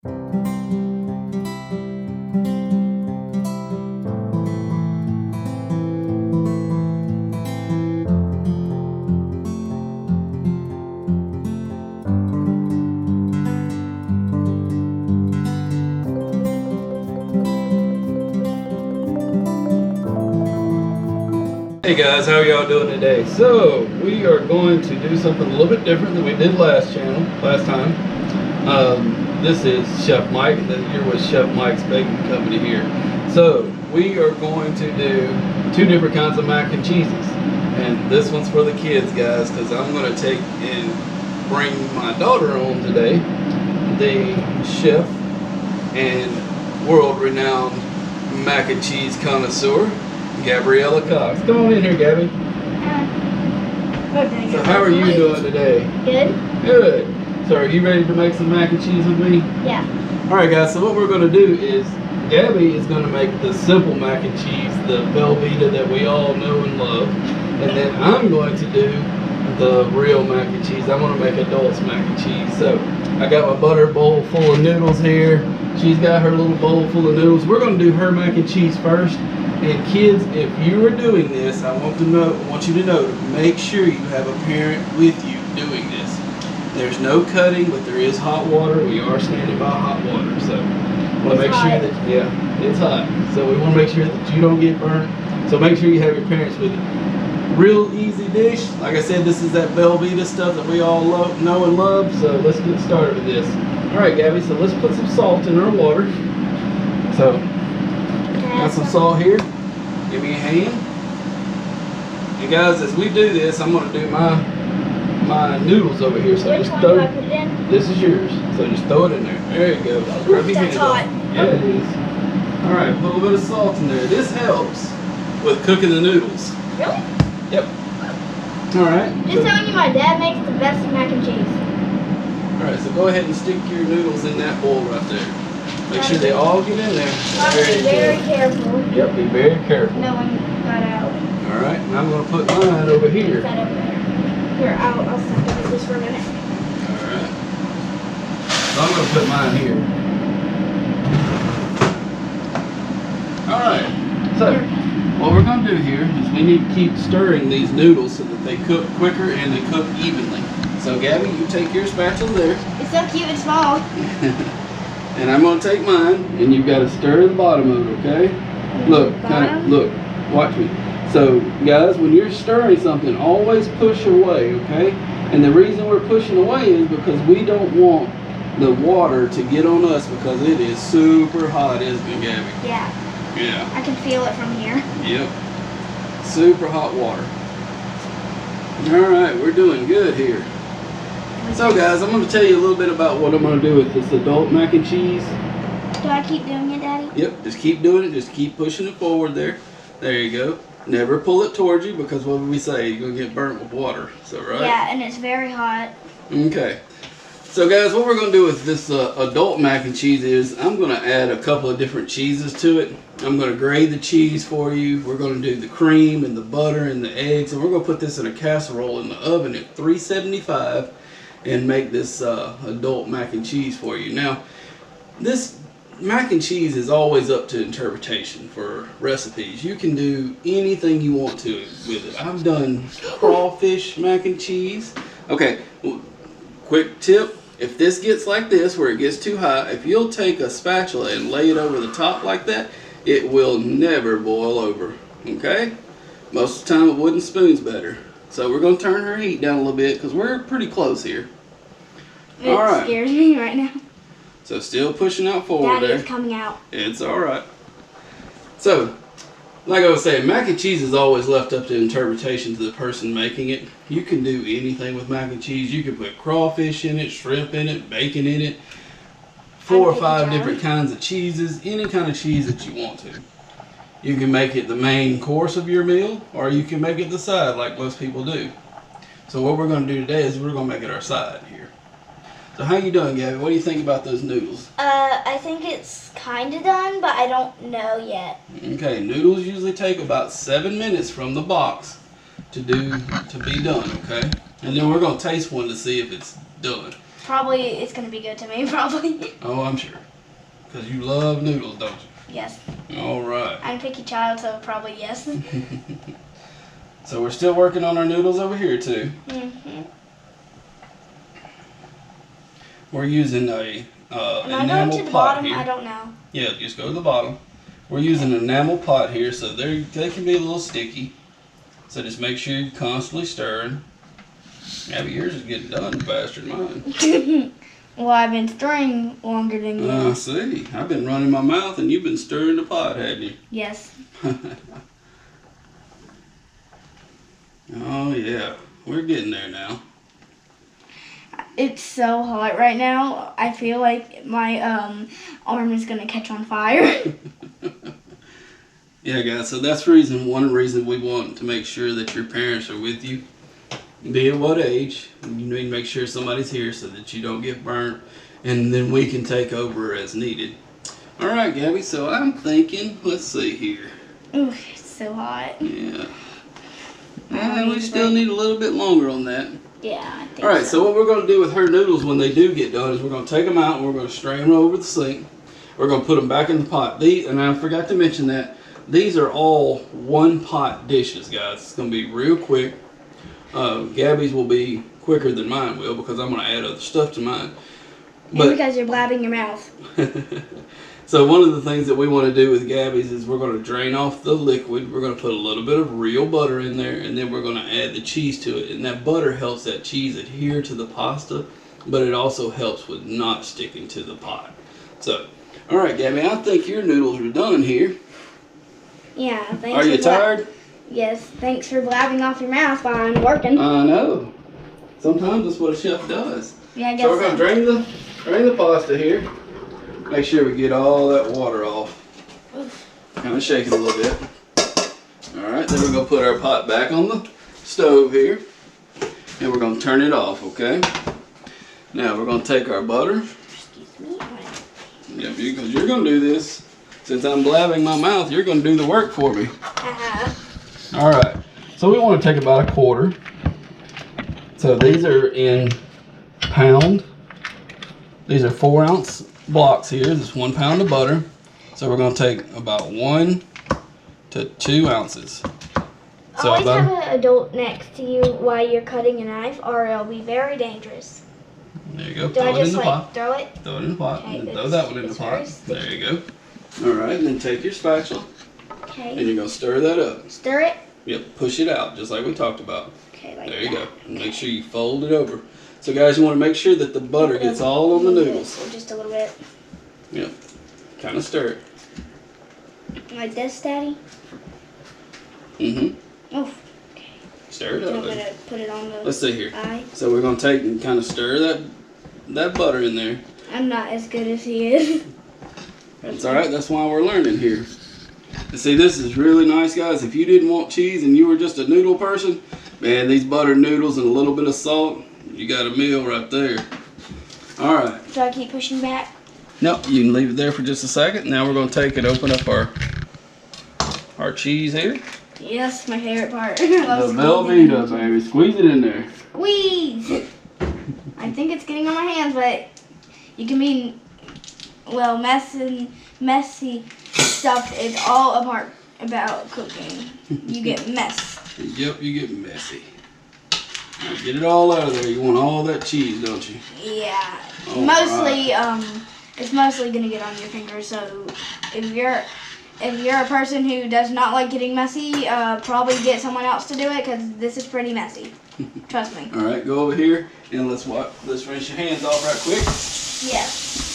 Hey guys, how are y'all doing today? So we are going to do something a little bit different than we did last time. This is Chef Mike, and then here was Chef Mike's Baking Company here. So we are going to do 2 different kinds of mac and cheeses, and this one's for the kids, guys, because I'm going to take and bring my daughter on today, the chef and world-renowned mac and cheese connoisseur, Gabriella Cox. Come on in here, Gabby. Okay. So how are you doing today? Good. Good. So are you ready to make some mac and cheese with me? Yeah. Alright guys, so what we're going to do is Gabby is going to make the simple mac and cheese, the Velveeta that we all know and love. And then I'm going to do the real mac and cheese. I'm going to make adults mac and cheese. So I got my butter bowl full of noodles here. She's got her little bowl full of noodles. We're going to do her mac and cheese first. And kids, if you are doing this, I want you to know to make sure you have a parent with you doing this. There's no cutting, but there is hot water. We are standing by hot water, so we want to make sure that it's hot. So we want to make sure that you don't get burnt. So make sure you have your parents with you. Real easy dish. Like I said, this is that Velveeta stuff that we all know and love. So let's get started with this. All right, Gabby. So let's put some salt in our water. So. Got some salt here. Give me a hand. And guys, as we do this, I'm going to do my noodles over here. So Which just one throw. do I put it in? This is yours. So just throw it in there. There you go. That's hot. Yeah, it is. All right, put a little bit of salt in there. This helps with cooking the noodles. Really? Yep. All right. Just telling you, my dad makes the best mac and cheese. All right, so go ahead and stick your noodles in that bowl right there. Make sure they all get in there. Be very careful. Yep, be very careful. No one got out. Alright, and I'm going to put mine over here. Set over there. Here, I'll set up this for a minute. Alright. So I'm going to put mine here. Alright, so what we're going to do here is we need to keep stirring these noodles so that they cook quicker and they cook evenly. So Gabby, you take your spatula there. It's so cute and small. And I'm going to take mine, and you've got to stir the bottom of it, okay? Look, look, watch me. So, guys, when you're stirring something, always push away, okay? And the reason we're pushing away is because we don't want the water to get on us because it is super hot, isn't it, Gabby? Yeah. Yeah. I can feel it from here. Yep. Super hot water. All right, we're doing good here. So guys, I'm going to tell you a little bit about what I'm going to do with this adult mac and cheese. Do I keep doing it, Daddy? Yep, just keep doing it. Just keep pushing it forward there. There you go. Never pull it towards you because what would we say? You're going to get burnt with water. So, right? Yeah, and it's very hot. Okay. So guys, what we're going to do with this adult mac and cheese is I'm going to add a couple of different cheeses to it. I'm going to grate the cheese for you. We're going to do the cream and the butter and the eggs. And we're going to put this in a casserole in the oven at 375. And make this adult mac and cheese for you. Now, this mac and cheese is always up to interpretation for recipes. You can do anything you want to with it. I've done crawfish mac and cheese. Okay, well, quick tip. If this gets like this, where it gets too hot, if you'll take a spatula and lay it over the top like that, it will never boil over. Okay? Most of the time, a wooden spoon's better. So we're going to turn her heat down a little bit because we're pretty close here. It scares me right now. So still pushing out forward Daddy there. is coming out. It's alright. So, like I was saying, mac and cheese is always left up to interpretation to the person making it. You can do anything with mac and cheese. You can put crawfish in it, shrimp in it, bacon in it. 4 or 5 different kinds of cheeses. Any kind of cheese that you want to. You can make it the main course of your meal, or you can make it the side like most people do. So what we're going to do today is we're going to make it our side here. So how you doing, Gabby? What do you think about those noodles? I think it's kind of done, but I don't know yet. Okay, noodles usually take about 7 minutes from the box to be done, okay? And then we're going to taste one to see if it's done. Probably it's gonna be good to me. Probably. Oh, I'm sure. Because you love noodles, don't you? Yes. All right. I'm a picky child, so probably yes. So we're still working on our noodles over here too. Mhm. We're using a Am I going enamel to the pot bottom? here. I don't know. Yeah, just go to the bottom. We're using an enamel pot here, so they can be a little sticky. So just make sure you're constantly stirring. Maybe yours is getting done faster than mine. Well, I've been stirring longer than you. I see. I've been running my mouth and you've been stirring the pot, haven't you? Yes. Oh yeah, we're getting there now. It's so hot right now. I feel like my arm is gonna catch on fire. Yeah, guys. So that's one reason we want to make sure that your parents are with you. Be at what age? You need to make sure somebody's here so that you don't get burnt, and then we can take over as needed. All right, Gabby. So I'm thinking. Let's see here. Ooh, it's so hot. Yeah. And we still need a little bit longer on that. Yeah, I think All right, so what we're going to do with her noodles when they do get done is we're going to take them out and we're going to strain them over the sink. We're going to put them back in the pot. And I forgot to mention that these are all one pot dishes, guys. It's going to be real quick. Gabby's will be quicker than mine will because I'm going to add other stuff to mine. And because you're blabbing your mouth. So one of the things that we want to do with Gabby's is we're going to drain off the liquid. We're going to put a little bit of real butter in there, and then we're going to add the cheese to it. And that butter helps that cheese adhere to the pasta, but it also helps with not sticking to the pot. So, all right, Gabby, I think your noodles are done here. Yeah, thanks. Are you tired? Yes, thanks for blabbing off your mouth while I'm working. I know. Sometimes that's what a chef does. Yeah, I guess so. We're going to drain the pasta here. Make sure we get all that water off. Kind of shake it a little bit. Alright, then we're going to put our pot back on the stove here. And we're going to turn it off, okay? Now we're going to take our butter. Excuse me. Yep, because you're going to do this. Since I'm blabbing my mouth, you're going to do the work for me. Alright, so we want to take about a quarter. So these are in pound. These are 4-ounce blocks here. This is 1 pound of butter. So we're going to take about 1 to 2 ounces. So always have an adult next to you while you're cutting a knife, or it'll be very dangerous. There you go. Do I just pot. throw it? Throw it in the pot. Okay, And then throw that one in the pot. There you go. All right. And then take your spatula. Okay. And you're going to stir that up. Stir it? Yep. Push it out just like we talked about. Okay, like there you that. go. And make sure you fold it over. So guys, you want to make sure that the butter gets all on the noodles. Just a little bit. Yep. Kind of stir it. Like this, Daddy? Mm-hmm. Oh, okay. Stir it I'm up. gonna put it on the Let's see here. eye. So we're going to take and kind of stir that butter in there. I'm not as good as he is. That's all right. That's why we're learning here. And see, this is really nice, guys. If you didn't want cheese and you were just a noodle person, man, these buttered noodles and a little bit of salt, you got a meal right there. All right. Do I keep pushing back? Nope, you can leave it there for just a second. Now we're going to take and open up our cheese here. Yes, my favorite part. The Velveeta, baby. Squeeze it in there. Squeeze! I think it's getting on my hands, but you can be, well, messy stuff is all a part about cooking. You get mess. Yep, you get messy. All right, get it all out of there. You want all that cheese, don't you? Yeah. All mostly, right. It's mostly gonna get on your fingers. So if you're a person who does not like getting messy, probably get someone else to do it because this is pretty messy. Trust me. All right, go over here and let's rinse your hands off right quick. Yes.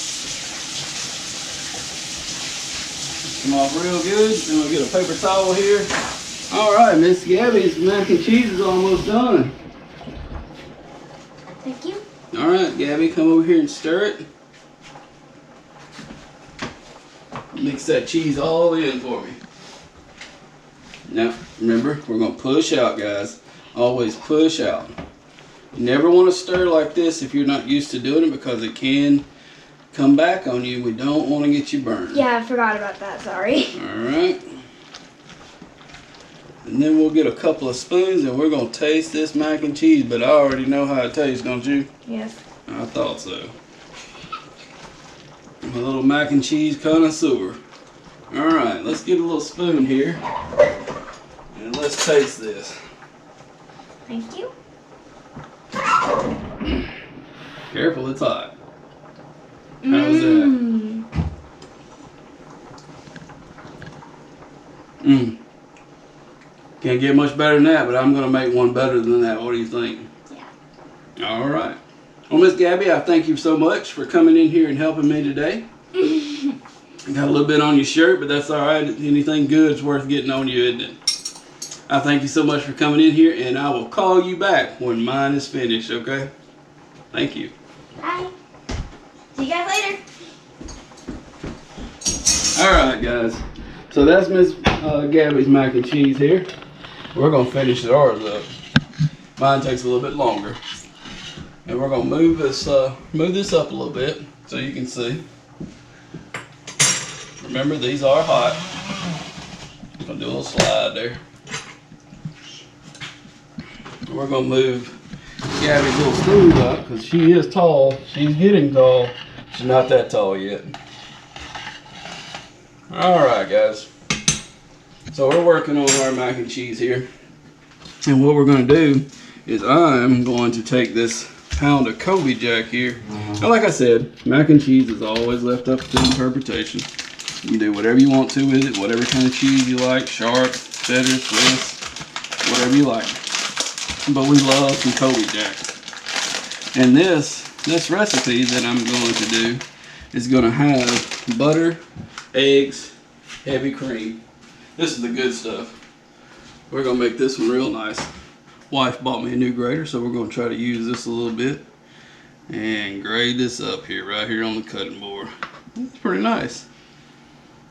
Come off real good. Then we'll get a paper towel here. All right, Miss Gabby's mac and cheese is almost done. Thank you. All right, Gabby, come over here and stir it. Mix that cheese all in for me. Now, remember, we're going to push out, guys. Always push out. You never want to stir like this if you're not used to doing it because it can come back on you. We don't want to get you burned. Yeah, I forgot about that. Sorry. All right. And then we'll get a couple of spoons and we're going to taste this mac and cheese. But I already know how it tastes, don't you? Yes. I thought so. I'm a little mac and cheese connoisseur. Alright, let's get a little spoon here. And let's taste this. Thank you. Careful, it's hot. How's that? Can't get much better than that, but I'm going to make one better than that. What do you think? Yeah. All right. Well, Miss Gabby, I thank you so much for coming in here and helping me today. Got a little bit on your shirt, but that's all right. Anything good is worth getting on you, isn't it? I thank you so much for coming in here, and I will call you back when mine is finished, okay? Thank you. Bye. See you guys later. All right, guys. So that's Miss Gabby's mac and cheese here. We're gonna finish ours up. Mine takes a little bit longer, and we're gonna move this up a little bit so you can see. Remember, these are hot. Gonna do a little slide there. We're gonna move Gabby's little spoon up because she is tall. She's getting tall. She's not that tall yet. Alright, guys, so we're working on our mac and cheese here, and what we're going to do is I'm going to take this pound of Kobe Jack here. Now, like I said, mac and cheese is always left up to interpretation. You can do whatever you want to with it, whatever kind of cheese you like, sharp, cheddar, Swiss, whatever you like, but we love some Kobe Jack. And this recipe that I'm going to do is going to have butter, eggs, heavy cream. This is the good stuff. We're gonna make this one real nice. Wife bought me a new grater, so we're gonna try to use this a little bit and grade this up here, right here on the cutting board. It's pretty nice.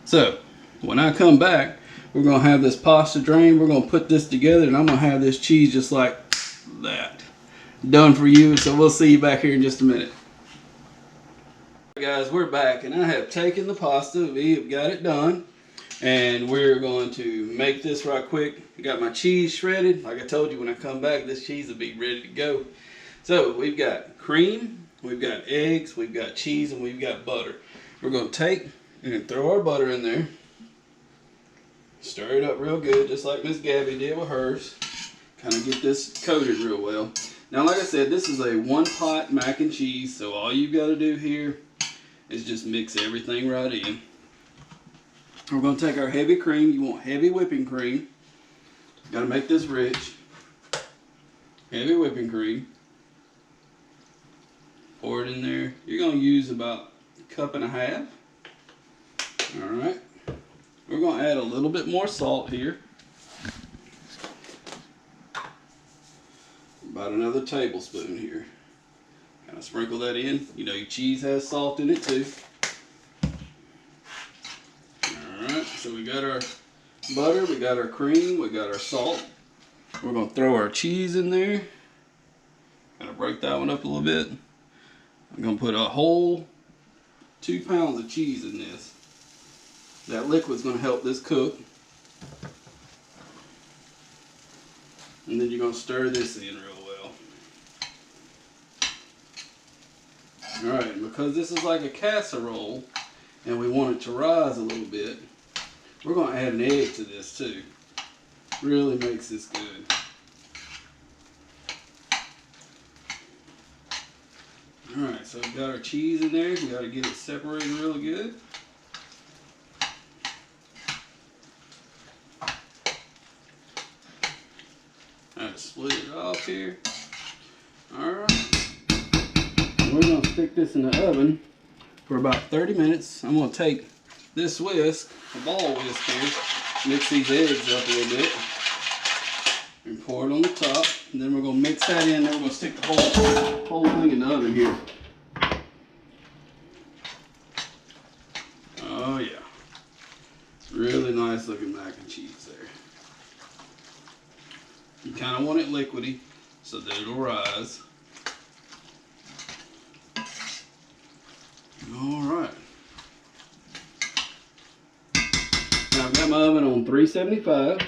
So when I come back, we're gonna have this pasta drained. We're gonna put this together, and I'm gonna have this cheese just like that, done for you. So we'll see you back here in just a minute. Guys, we're back, and I have taken the pasta. We have got it done, and we're going to make this right quick. I got my cheese shredded. Like I told you, when I come back, this cheese will be ready to go. So we've got cream, we've got eggs, we've got cheese, and we've got butter. We're going to take and throw our butter in there, stir it up real good, just like Miss Gabby did with hers. Kind of get this coated real well. Now, like I said, this is a one-pot mac and cheese, so all you've got to do here is just mix everything right in. We're going to take our heavy cream. You want heavy whipping cream. Got to make this rich. Heavy whipping cream. Pour it in there. You're going to use about a cup and a half. Alright. We're going to add a little bit more salt here. About another tablespoon here. Kind of sprinkle that in. You know your cheese has salt in it too. Alright, so we got our butter, we got our cream, we got our salt. We're going to throw our cheese in there. Kind of break that one up a little bit. I'm going to put a whole 2 pounds of cheese in this. That liquid's going to help this cook. And then you're going to stir this in real well. Alright, because this is like a casserole and we want it to rise a little bit, we're going to add an egg to this too. Really makes this good. Alright, so we've got our cheese in there. We got to get it separated real good. Alright, split it off here. Alright. We're going to stick this in the oven for about 30 minutes. I'm going to take this whisk, a ball whisk here, mix these eggs up a little bit, and pour it on the top. And then we're going to mix that in. Then we're going to stick the whole thing in the oven here. Oh yeah. Really nice looking mac and cheese there. You kind of want it liquidy so that it'll rise. Alright. Now I've got my oven on 375,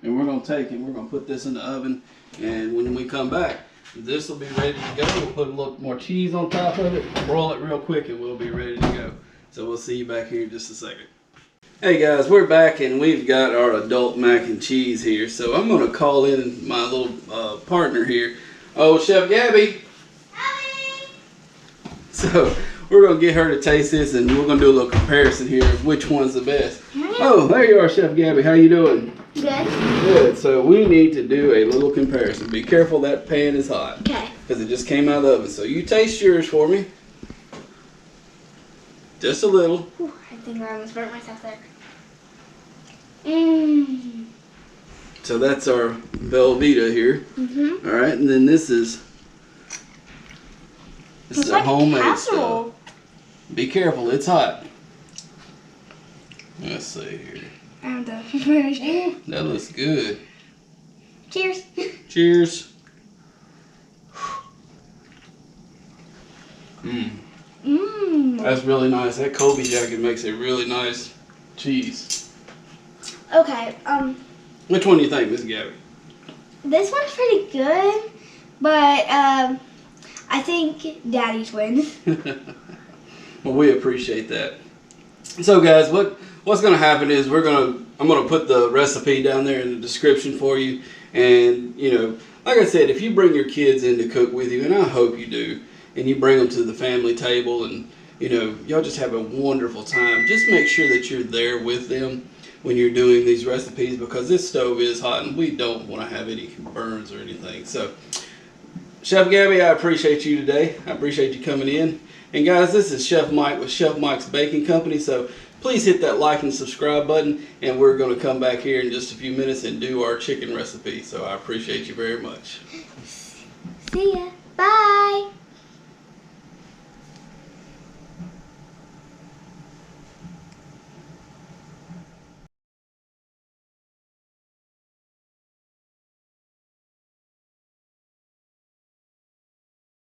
and we're going to take it, we're going to put this in the oven, and when we come back, This will be ready to go. We'll put a little more cheese on top of it, broil it real quick, and we'll be ready to go. So we'll see you back here in just a second. Hey guys, we're back and we've got our adult mac and cheese here. So I'm gonna call in my little partner here. Oh, Chef Gabbi. Hi. So we're gonna get her to taste this and we're gonna do a little comparison here of which one's the best. Oh, there you are, Chef Gabbi. How you doing? Good. Good. So we need to do a little comparison. Be careful, that pan is hot. Okay. Because it just came out of the oven. So you taste yours for me. Just a little. Whew, I think I almost burnt myself there. Mmm. So that's our Velveeta here. Mm-hmm. All right, and then this is It's a like homemade casserole. stuff. Be careful, it's hot. Let's see here. I have to finish. That looks good. Cheers. Cheers. Mmm. Mmm. That's really nice. That Kobe jacket makes a really nice cheese. Okay. Which one do you think, Miss Gabbi? This one's pretty good, but I think Daddy's wins. Well, we appreciate that. So, guys, what's going to happen is I'm going to put the recipe down there in the description for you. And, you know, like I said, if you bring your kids in to cook with you, and I hope you do, and you bring them to the family table and, you know, y'all just have a wonderful time, just make sure that you're there with them when you're doing these recipes, because this stove is hot and we don't want to have any burns or anything. So, Chef Gabbi, I appreciate you today. I appreciate you coming in. And guys, this is Chef Mike with Chef Mike's Baking Company. So please hit that like and subscribe button, and we're going to come back here in just a few minutes and do our chicken recipe. So I appreciate you very much. See ya. Bye.